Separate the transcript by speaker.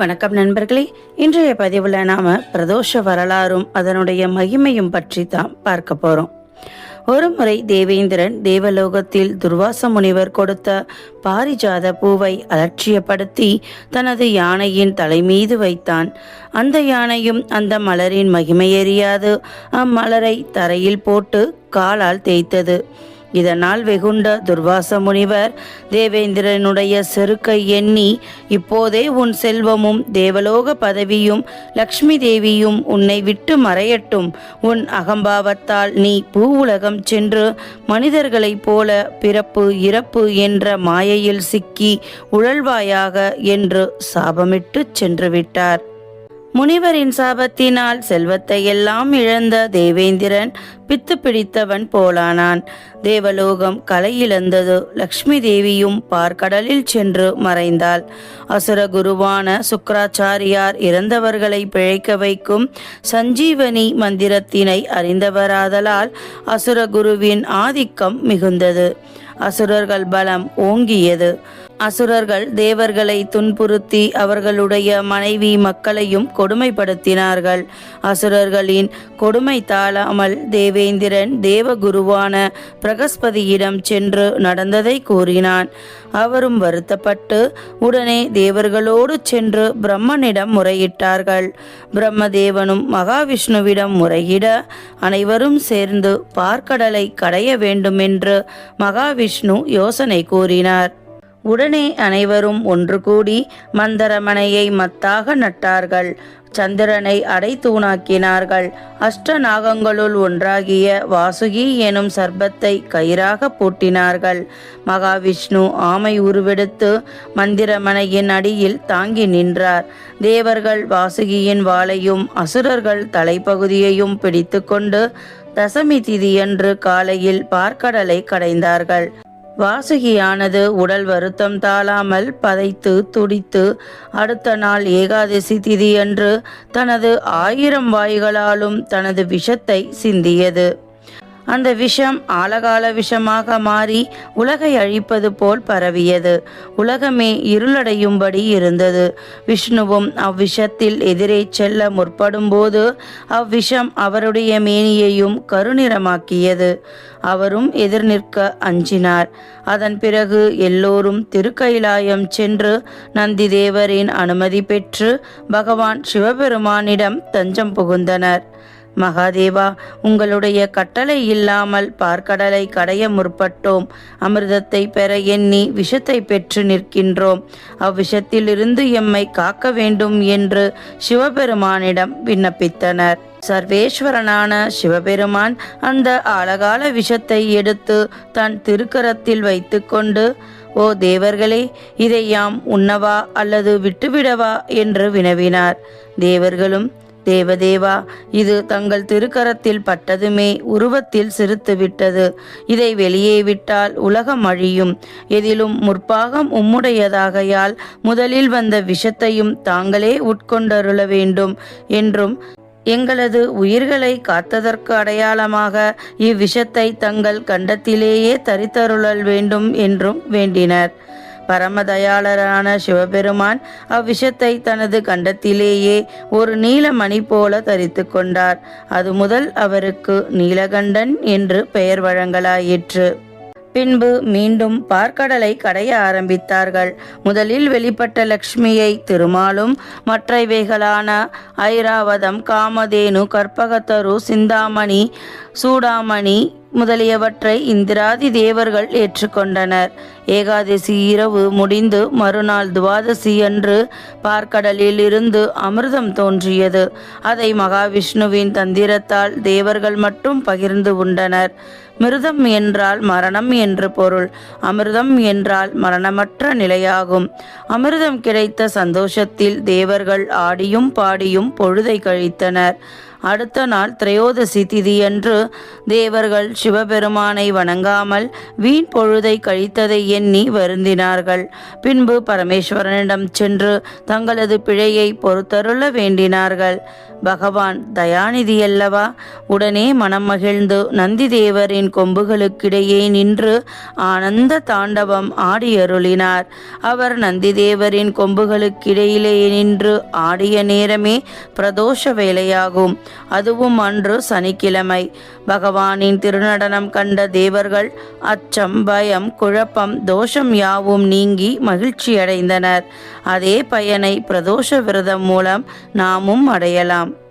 Speaker 1: வணக்கம் நண்பர்களே. இன்றைய பதிவில் நாம பிரதோஷ வரலாறும் அதனுடைய மகிமையும் பற்றி தான் பார்க்க போறோம். ஒரு முறை தேவேந்திரன் தேவலோகத்தில் துர்வாச முனிவர் கொடுத்த பாரிஜாத பூவை அலட்சியப்படுத்தி தனது யானையின் தலை மீது வைத்தான். அந்த யானையும் அந்த மலரின் மகிமையறியாது அம்மலரை தரையில் போட்டு காலால் தேய்த்தது. இதனால் வெகுண்ட துர்வாச முனிவர் தேவேந்திரனுடைய செருக்கை எண்ணி, இப்போதே உன் செல்வமும் தேவலோக பதவியும் லக்ஷ்மி தேவியும் உன்னை விட்டு மறையட்டும். உன் அகம்பாவத்தால் நீ பூவுலகம் சென்று மனிதர்களைப் போல பிறப்பு இறப்பு என்ற மாயையில் சிக்கி உழல்வாயாக என்று சாபமிட்டு சென்று விட்டார். முனிவரின் சாபத்தினால் செல்வத்தை எல்லாம் இழந்த தேவேந்திரன் பித்து பிடித்தவன் போலானான். தேவலோகம் கலை இழந்தது. லக்ஷ்மி தேவியும் பார்க்கடலில் சென்று மறைந்தாள். அசுர குருவான சுக்கராச்சாரியார் இறந்தவர்களை பிழைக்க வைக்கும் சஞ்சீவனி மந்திரத்தினை அறிந்தவராதலால் அசுர குருவின் ஆதிக்கம் மிகுந்தது. அசுரர்கள் பலம் ஓங்கியது. அசுரர்கள் தேவர்களை துன்புறுத்தி அவர்களுடைய மனைவி மக்களையும் கொடுமைப்படுத்தினார்கள். அசுரர்களின் கொடுமை தாழாமல் தேவேந்திரன் தேவகுருவான பிரகஸ்பதியிடம் சென்று நடந்ததை கூறினான். அவரும் வருத்தப்பட்டு உடனே தேவர்களோடு சென்று பிரம்மனிடம் முறையிட்டார்கள். பிரம்மதேவனும் மகாவிஷ்ணுவிடம் முறையிட அனைவரும் சேர்ந்து பார்க்கடலை கடைய வேண்டுமென்று மகாவிஷ்ணு யோசனை கூறினார். உடனே அனைவரும் ஒன்று கூடி மந்தரமனையை மத்தாக நட்டார்கள். சந்திரனை அடைத்தூணாக்கினார்கள். அஷ்ட நாகங்களுள் ஒன்றாகிய வாசுகி எனும் சர்ப்பத்தை கயிறாக பூட்டினார்கள். மகாவிஷ்ணு ஆமை உருவெடுத்து மந்திரமனையின் அடியில் தாங்கி நின்றார். தேவர்கள் வாசுகியின் வாளையும் அசுரர்கள் தலைப்பகுதியையும் பிடித்து கொண்டு தசமி திதியன்று காலையில் பார்க்கடலை கடைந்தார்கள். வாசுகியானது உடல் வருத்தம் தாழாமல் பதைத்து துடித்து அடுத்த நாள் ஏகாதசி திதியன்று தனது 1000 வாய்களாலும் தனது விஷத்தை சிந்தியது. அந்த விஷம் ஆலகால விஷமாக மாறி உலகை அழிப்பது போல் பரவியது. உலகமே இருளடையும்படி இருந்தது. விஷ்ணுவும் அவ்விஷத்தில் எதிரே செல்ல முற்படும் போது அவ்விஷம் அவருடைய மேனியையும் கருநிறமாக்கியது. அவரும் எதிர் நிற்க அஞ்சினார். அதன் பிறகு எல்லோரும் திருக்கைலாயம் சென்று நந்தி தேவரின் அனுமதி பெற்று பகவான் சிவபெருமானிடம் தஞ்சம் புகுந்தனர். மகாதேவா, உங்களுடைய கட்டளை இல்லாமல் பார்க்கடலை கடைய முற்பட்டோம். அமிர்தத்தை பெற எண்ணி விஷத்தை பெற்று நிற்கின்றோம். அவ்விஷத்திலிருந்து எம்மை காக்க வேண்டும் என்று சிவபெருமானிடம் விண்ணப்பித்தனர். சர்வேஸ்வரனான சிவபெருமான் அந்த ஆழகால விஷத்தை எடுத்து தன் திருக்கரத்தில் வைத்து கொண்டு, ஓ தேவர்களே, இதை யாம் உண்ணவா அல்லது விட்டுவிடவா என்று வினவினார். தேவர்களும், தேவதேவா, இது தங்கள் திருக்கரத்தில் பட்டதுமே உருவத்தில் சிறுத்துவிட்டது. இதை வெளியே விட்டால் உலகம் அழியும். எதிலும் முற்பாகம் உம்முடையதாகையால் முதலில் வந்த விஷத்தையும் தாங்களே உட்கொண்டருள வேண்டும் என்றும் எங்களது உயிர்களை காத்ததற்கு அடையாளமாக இவ்விஷத்தை தங்கள் கண்டத்திலேயே தரித்தருளல் வேண்டும் என்றும் வேண்டினர். பரமதயாளரான சிவபெருமான் அவ்விஷத்தை தனது கண்டத்திலேயே ஒரு நீலமணி போல தரித்து கொண்டார். அது முதல் அவருக்கு நீலகண்டன் என்று பெயர் வழங்கலாயிற்று. பின்பு மீண்டும் பார்க்கடலை கடைய ஆரம்பித்தார்கள். முதலில் வெளிப்பட்ட லக்ஷ்மியை திருமாலும் மற்றவைகளான ஐராவதம், காமதேனு, கற்பகத்தரு, சிந்தாமணி, சூடாமணி முதலியவற்றை இந்திராதி தேவர்கள் ஏற்றுக்கொண்டனர். ஏகாதசி இரவு முடிந்து மறுநாள் துவாதசி அன்று பார்க்கடலில் இருந்து அமிர்தம் தோன்றியது. அதை மகாவிஷ்ணுவின் தந்திரத்தால் தேவர்கள் மட்டும் பகிர்ந்து உண்டனர். மிருதம் என்றால் மரணம் என்று பொருள். அமிர்தம் என்றால் மரணமற்ற நிலையாகும். அமிர்தம் கிடைத்த சந்தோஷத்தில் தேவர்கள் ஆடியும் பாடியும் பொழுதை கழித்தனர். அடுத்த நாள் திரையோதசி திதியன்று தேவர்கள் சிவபெருமானை வணங்காமல் வீண் பொழுதை கழித்ததை எண்ணி வருந்தினார்கள். பின்பு பரமேஸ்வரனிடம் சென்று தங்களது பிழையை பொறுத்தருள வேண்டினார்கள். பகவான் தயாநிதியல்லவா? உடனே மனம் மகிழ்ந்து நந்தி தேவரின் தேவரின் கொம்புகளுக்கிடையே நின்று ஆனந்த தாண்டவம் ஆடியருளினார். அவர் நந்தி தேவரின் கொம்புகளுக்கிடையிலே நின்று ஆடிய நேரமே பிரதோஷ வேளையாகும். அதுவும் அன்று சனிக்கிழமை. பகவானின் திருநடனம் கண்ட தேவர்கள் அச்சம், பயம், குழப்பம், தோஷம் யாவும் நீங்கி மகிழ்ச்சியடைந்தனர். அதே பயனை பிரதோஷ விரதம் மூலம் நாமும் அடையலாம்.